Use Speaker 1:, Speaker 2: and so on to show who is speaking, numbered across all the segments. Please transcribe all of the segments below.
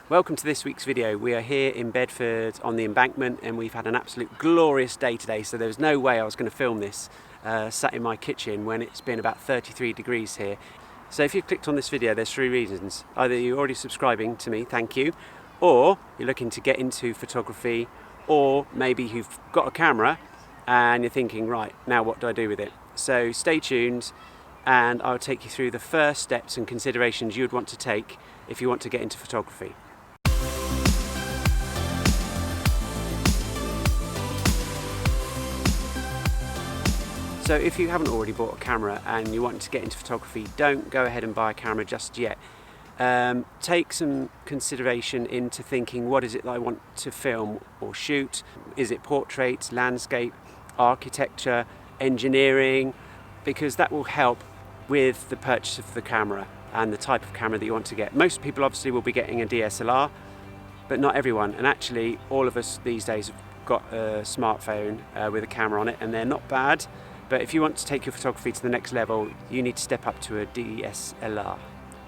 Speaker 1: Welcome to this week's video. We are here in Bedford on the embankment and we've had an absolute glorious day today, so there was no way I was going to film this sat in my kitchen when it's been about 33 degrees here. So if you've clicked on this video, there's three reasons. Either you're already subscribing to me, thank you, or you're looking to get into photography, or maybe you've got a camera and you're thinking, right, now what do I do with it? So stay tuned and I'll take you through the first steps and considerations you would want to take if you want to get into photography. So if you haven't already bought a camera and you want to get into photography, don't go ahead and buy a camera just yet. Take some consideration into thinking, what is it that I want to film or shoot? Is it portraits, landscape, architecture, engineering? Because that will help with the purchase of the camera and the type of camera that you want to get. Most people obviously will be getting a DSLR, but not everyone. And actually all of us these days have got a smartphone with a camera on it, and they're not bad. But if you want to take your photography to the next level, you need to step up to a DSLR.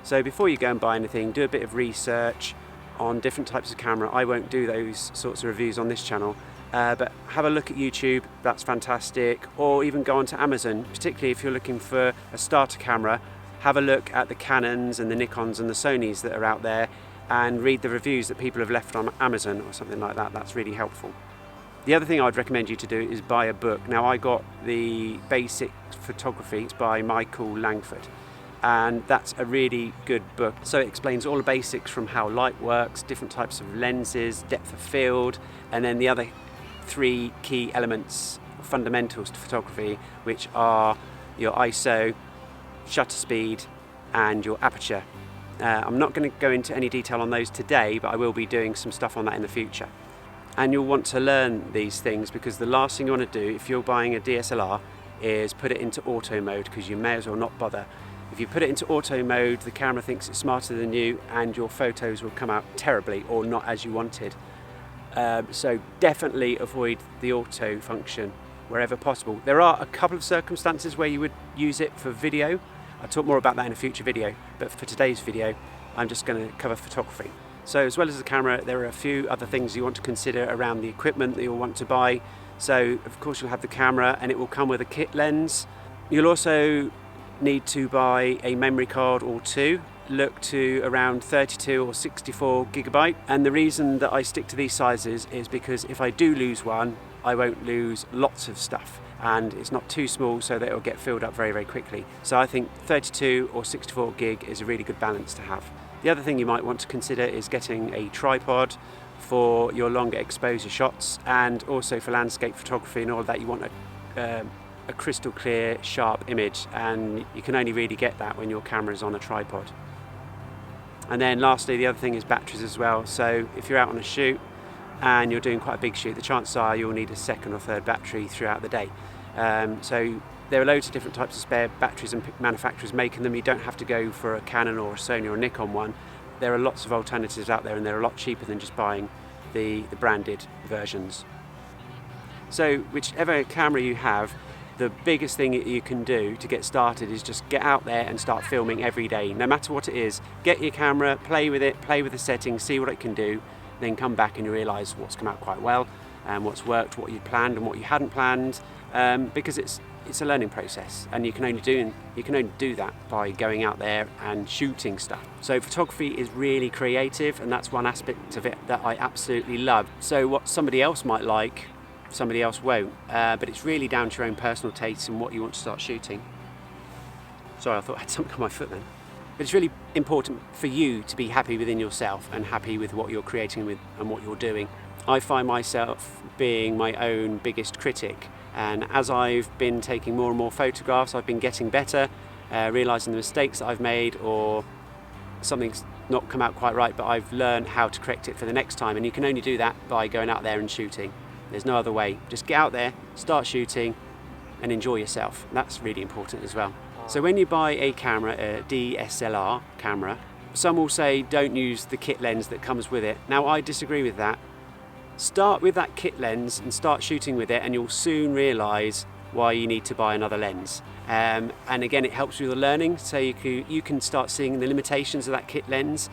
Speaker 1: So before you go and buy anything, do a bit of research on different types of camera. I won't do those sorts of reviews on this channel, but have a look at YouTube, that's fantastic. Or even go onto Amazon, particularly if you're looking for a starter camera. Have a look at the Canons and the Nikons and the Sonys that are out there and read the reviews that people have left on Amazon or something like that. That's really helpful. The other thing I'd recommend you to do is buy a book. Now, I got the Basic Photography by Michael Langford, and that's a really good book. So it explains all the basics from how light works, different types of lenses, depth of field, and then the other three key elements, fundamentals to photography, which are your ISO, shutter speed, and your aperture. I'm not going to go into any detail on those today, but I will be doing some stuff on that in the future. And you'll want to learn these things, because the last thing you want to do if you're buying a DSLR is put it into auto mode, because you may as well not bother. If you put it into auto mode, the camera thinks it's smarter than you and your photos will come out terribly or not as you wanted. So definitely avoid the auto function wherever possible. There are a couple of circumstances where you would use it for video. I'll talk more about that in a future video, but for today's video I'm just going to cover photography. So as well as the camera, there are a few other things you want to consider around the equipment that you'll want to buy. So of course you'll have the camera, and it will come with a kit lens. You'll also need to buy a memory card or two. Look to around 32 or 64 gigabyte. And the reason that I stick to these sizes is because if I do lose one, I won't lose lots of stuff. And it's not too small so that it'll get filled up very, very quickly. So I think 32 or 64 gig is a really good balance to have. The other thing you might want to consider is getting a tripod for your longer exposure shots, and also for landscape photography and all of that you want a crystal clear, sharp image, and you can only really get that when your camera is on a tripod. And then lastly, the other thing is batteries as well. So if you're out on a shoot and you're doing quite a big shoot, the chances are you'll need a second or third battery throughout the day. So there are loads of different types of spare batteries and manufacturers making them. You don't have to go for a Canon or a Sony or a Nikon one. There are lots of alternatives out there, and they're a lot cheaper than just buying the branded versions. So whichever camera you have, the biggest thing that you can do to get started is just get out there and start filming every day. No matter what it is, get your camera, play with it, play with the settings, see what it can do, then come back and you realise what's come out quite well and what's worked, what you planned and what you hadn't planned, because it's a learning process, and you can only do that by going out there and shooting stuff. So photography is really creative, and that's one aspect of it that I absolutely love. So what somebody else might like, somebody else won't, but it's really down to your own personal taste and what you want to start shooting. Sorry, I thought I had something on my foot then. But it's really important for you to be happy within yourself and happy with what you're creating with and what you're doing. I find myself being my own biggest critic, and as I've been taking more and more photographs, I've been getting better, realising the mistakes that I've made, or something's not come out quite right, but I've learned how to correct it for the next time, and you can only do that by going out there and shooting. There's no other way. Just get out there, start shooting, and enjoy yourself. That's really important as well. So when you buy a camera, a DSLR camera, some will say don't use the kit lens that comes with it. Now I disagree with that. Start with that kit lens and start shooting with it, and you'll soon realise why you need to buy another lens. And again, it helps with the learning, so you can start seeing the limitations of that kit lens.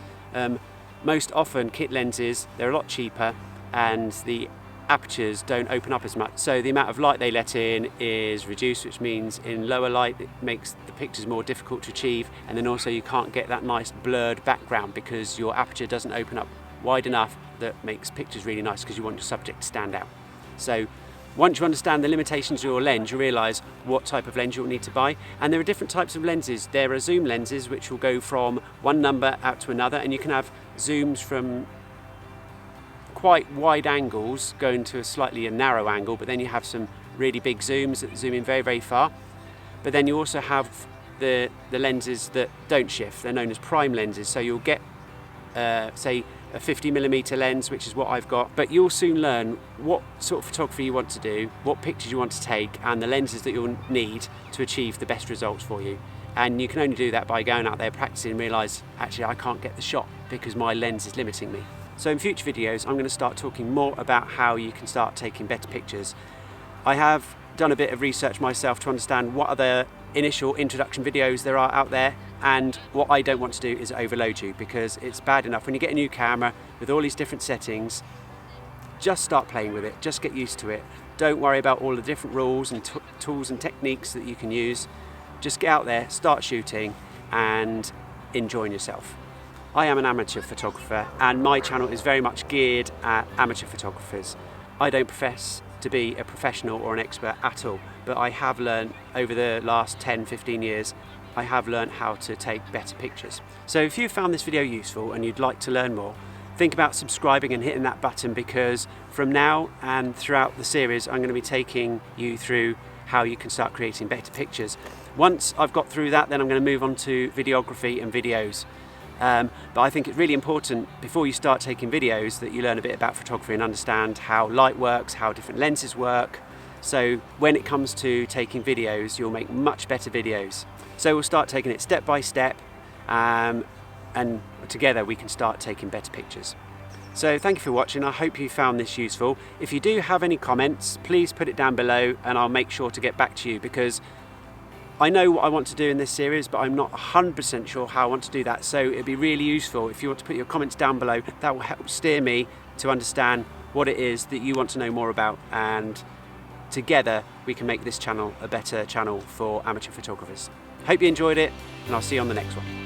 Speaker 1: most often kit lenses, they're a lot cheaper and the apertures don't open up as much, so the amount of light they let in is reduced, which means in lower light it makes the pictures more difficult to achieve, and then also you can't get that nice blurred background because your aperture doesn't open up wide enough. That makes pictures really nice because you want your subject to stand out. So once you understand the limitations of your lens, you realise what type of lens you'll need to buy. And there are different types of lenses. There are zoom lenses which will go from one number out to another, and you can have zooms from quite wide angles going to a narrow angle, but then you have some really big zooms that zoom in very, very far. But then you also have the lenses that don't shift. They're known as prime lenses. So you'll get, say, a 50mm lens, which is what I've got, but you'll soon learn what sort of photography you want to do, what pictures you want to take, and the lenses that you'll need to achieve the best results for you. And you can only do that by going out there, practicing, and realise, actually, I can't get the shot because my lens is limiting me. So in future videos, I'm going to start talking more about how you can start taking better pictures. I have done a bit of research myself to understand what other initial introduction videos there are out there, and what I don't want to do is overload you, because it's bad enough when you get a new camera with all these different settings. Just start playing with it, just get used to it. Don't worry about all the different rules and tools and techniques that you can use. Just get out there, start shooting and enjoying yourself. I am an amateur photographer and my channel is very much geared at amateur photographers. I don't profess to be a professional or an expert at all, but I have learned over the last 10-15 years, I have learned how to take better pictures. So if you found this video useful and you'd like to learn more, think about subscribing and hitting that button, because from now and throughout the series I'm going to be taking you through how you can start creating better pictures. Once I've got through that, then I'm going to move on to videography and videos. But I think it's really important before you start taking videos that you learn a bit about photography and understand how light works, how different lenses work. So when it comes to taking videos, you'll make much better videos. So we'll start taking it step by step, and together we can start taking better pictures. So thank you for watching. I hope you found this useful. If you do have any comments, please put it down below and I'll make sure to get back to you, because I know what I want to do in this series, but I'm not 100% sure how I want to do that. So it'd be really useful if you want to put your comments down below. That will help steer me to understand what it is that you want to know more about, and together we can make this channel a better channel for amateur photographers. Hope you enjoyed it, and I'll see you on the next one.